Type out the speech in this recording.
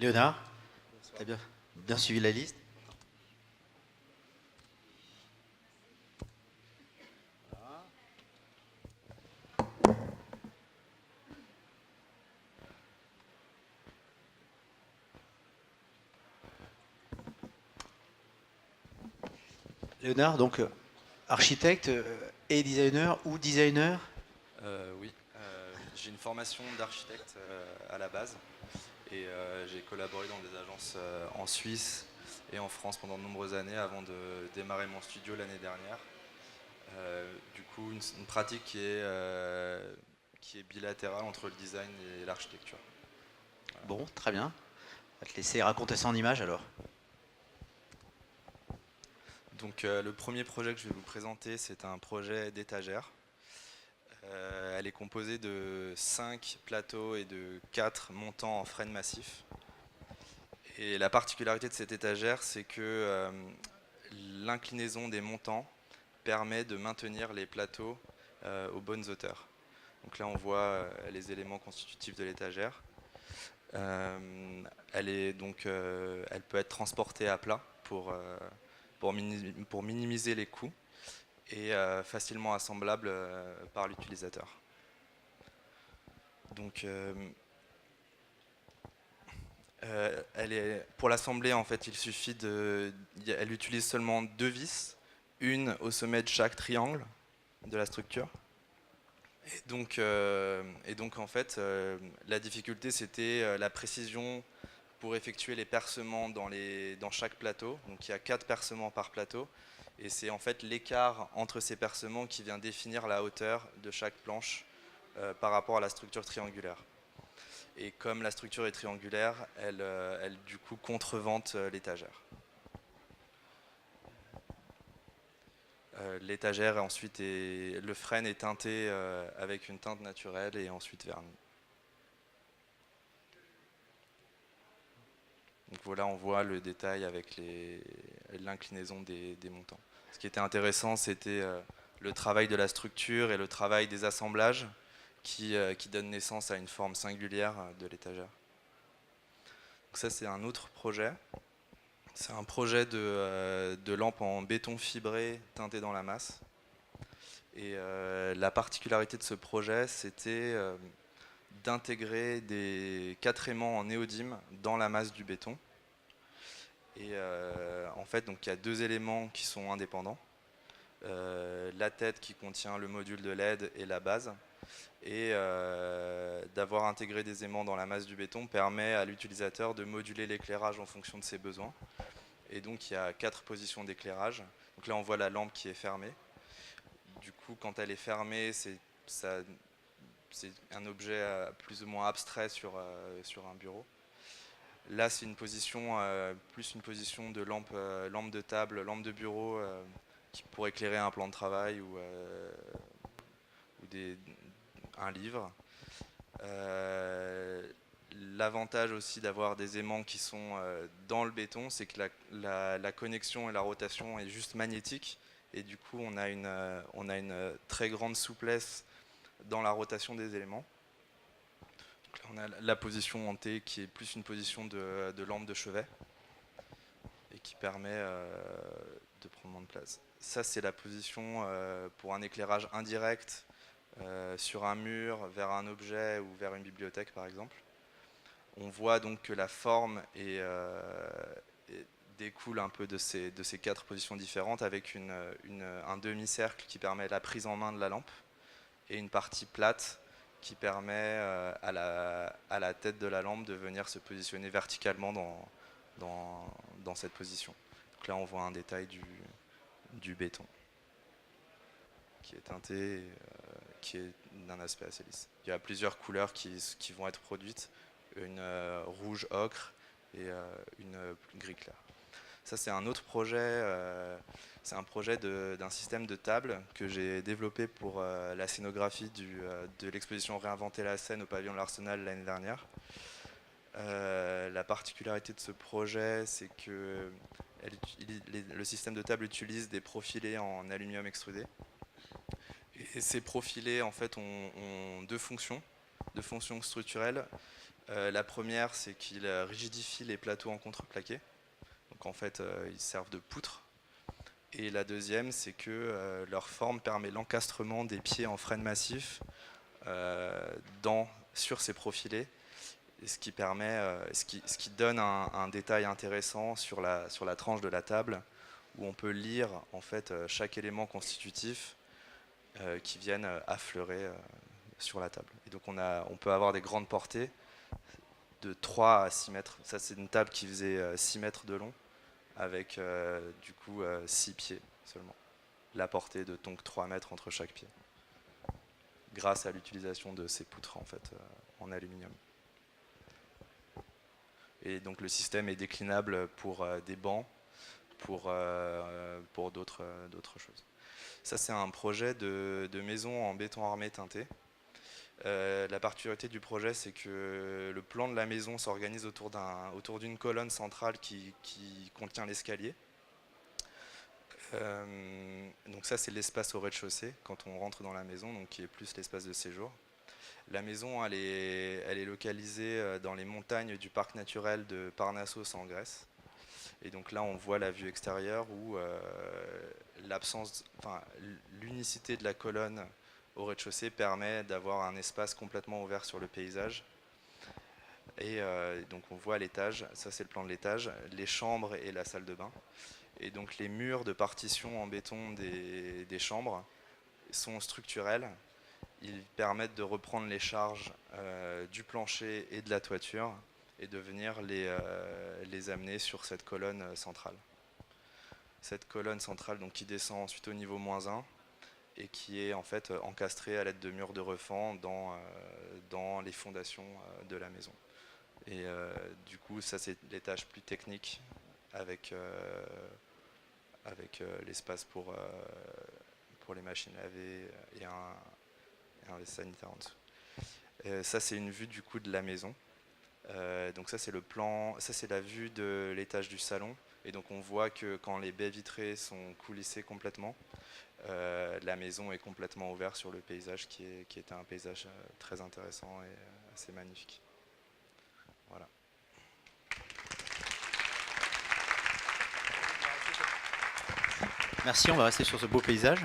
Léonard, tu as bien suivi la liste. Léonard, donc architecte et designer ou designer. Oui, j'ai une formation d'architecte à la base et j'ai collaboré dans des agences en Suisse et en France pendant de nombreuses années avant de démarrer mon studio l'année dernière. Du coup, une pratique qui est bilatérale entre le design et l'architecture. Voilà. Bon, très bien. On va te laisser raconter ça en images alors. Donc le premier projet que je vais vous présenter, c'est un projet d'étagère. Elle est composée de 5 plateaux et de 4 montants en frêne massif. Et la particularité de cette étagère, c'est que l'inclinaison des montants permet de maintenir les plateaux aux bonnes hauteurs. Donc là, on voit les éléments constitutifs de l'étagère. Elle peut être transportée à plat pour minimiser les coûts et facilement assemblable par l'utilisateur. Donc, pour l'assembler, en fait, elle utilise seulement 2 vis, une au sommet de chaque triangle de la structure. Et donc en fait, la difficulté, c'était la précision pour effectuer les percements dans chaque plateau. Donc il y a 4 percements par plateau, et c'est en fait l'écart entre ces percements qui vient définir la hauteur de chaque planche par rapport à la structure triangulaire. Et comme la structure est triangulaire, elle du coup contrevente l'étagère. L'étagère ensuite le frêne est teinté avec une teinte naturelle et ensuite verni. Donc voilà, on voit le détail avec l'inclinaison des montants. Ce qui était intéressant, c'était le travail de la structure et le travail des assemblages qui donnent naissance à une forme singulière de l'étagère. Donc ça, c'est un autre projet. C'est un projet de lampe en béton fibré teintée dans la masse. Et la particularité de ce projet, c'était d'intégrer des 4 aimants en néodyme dans la masse du béton. Et en fait, donc, il y a 2 éléments qui sont indépendants. La tête qui contient le module de LED et la base. Et d'avoir intégré des aimants dans la masse du béton permet à l'utilisateur de moduler l'éclairage en fonction de ses besoins. Et donc il y a 4 positions d'éclairage. Donc là on voit la lampe qui est fermée. Du coup quand elle est fermée, c'est un objet plus ou moins abstrait sur un bureau. Là c'est une position, plus une position de lampe de table, lampe de bureau qui pourrait éclairer un plan de travail ou un livre. L'avantage aussi d'avoir des aimants qui sont dans le béton, c'est que la connexion et la rotation est juste magnétique, et du coup on a une très grande souplesse dans la rotation des éléments. Donc là, on a la position en T qui est plus une position de lampe de chevet et qui permet de prendre moins de place. Ça c'est la position pour un éclairage indirect sur un mur, vers un objet ou vers une bibliothèque par exemple. On voit donc que la forme découle un peu de ces 4 positions différentes, avec un demi-cercle qui permet la prise en main de la lampe et une partie plate qui permet à la tête de la lampe de venir se positionner verticalement dans cette position. Donc là on voit un détail du béton qui est teinté, qui est d'un aspect assez lisse. Il y a plusieurs couleurs qui vont être produites, une rouge ocre et une gris clair. Ça c'est un autre projet, c'est un projet d'un système de table que j'ai développé pour la scénographie de l'exposition Réinventer la scène au pavillon de l'Arsenal l'année dernière. La particularité de ce projet, c'est que le système de table utilise des profilés en aluminium extrudé. Et ces profilés en fait ont deux fonctions structurelles. La première, c'est qu'il rigidifie les plateaux en contreplaqué. Donc en fait, ils servent de poutre. Et la deuxième, c'est que leur forme permet l'encastrement des pieds en frêne massif sur ces profilés, et ce qui donne un détail intéressant sur la tranche de la table, où on peut lire en fait chaque élément constitutif qui viennent affleurer sur la table. Et donc on peut avoir des grandes portées de 3 à 6 mètres. Ça, c'est une table qui faisait 6 mètres de long, avec du coup 6 pieds seulement. La portée de donc 3 mètres entre chaque pied, grâce à l'utilisation de ces poutres en fait en aluminium. Et donc le système est déclinable pour des bancs, pour d'autres choses. Ça, c'est un projet de maison en béton armé teinté. La particularité du projet, c'est que le plan de la maison s'organise autour d'une colonne centrale qui contient l'escalier. Donc ça, c'est l'espace au rez-de-chaussée quand on rentre dans la maison, donc qui est plus l'espace de séjour. La maison, elle est localisée dans les montagnes du parc naturel de Parnassos en Grèce. Et donc là, on voit la vue extérieure où l'unicité de la colonne au rez-de-chaussée permet d'avoir un espace complètement ouvert sur le paysage. Et donc on voit à l'étage, ça c'est le plan de l'étage, les chambres et la salle de bain. Et donc les murs de partition en béton des chambres sont structurels. Ils permettent de reprendre les charges du plancher et de la toiture et de venir les amener sur cette colonne centrale. Cette colonne centrale donc, qui descend ensuite au niveau -1 et qui est en fait encastrée à l'aide de murs de refend dans les fondations de la maison. Et du coup, ça c'est l'étage plus technique avec l'espace pour les machines à laver et un vestiaire sanitaire en dessous. Ça c'est une vue du coup de la maison. Donc ça c'est le plan, ça c'est la vue de l'étage du salon. Et donc on voit que quand les baies vitrées sont coulissées complètement, la maison est complètement ouverte sur le paysage qui était un paysage très intéressant et assez magnifique. Voilà. Merci, on va rester sur ce beau paysage.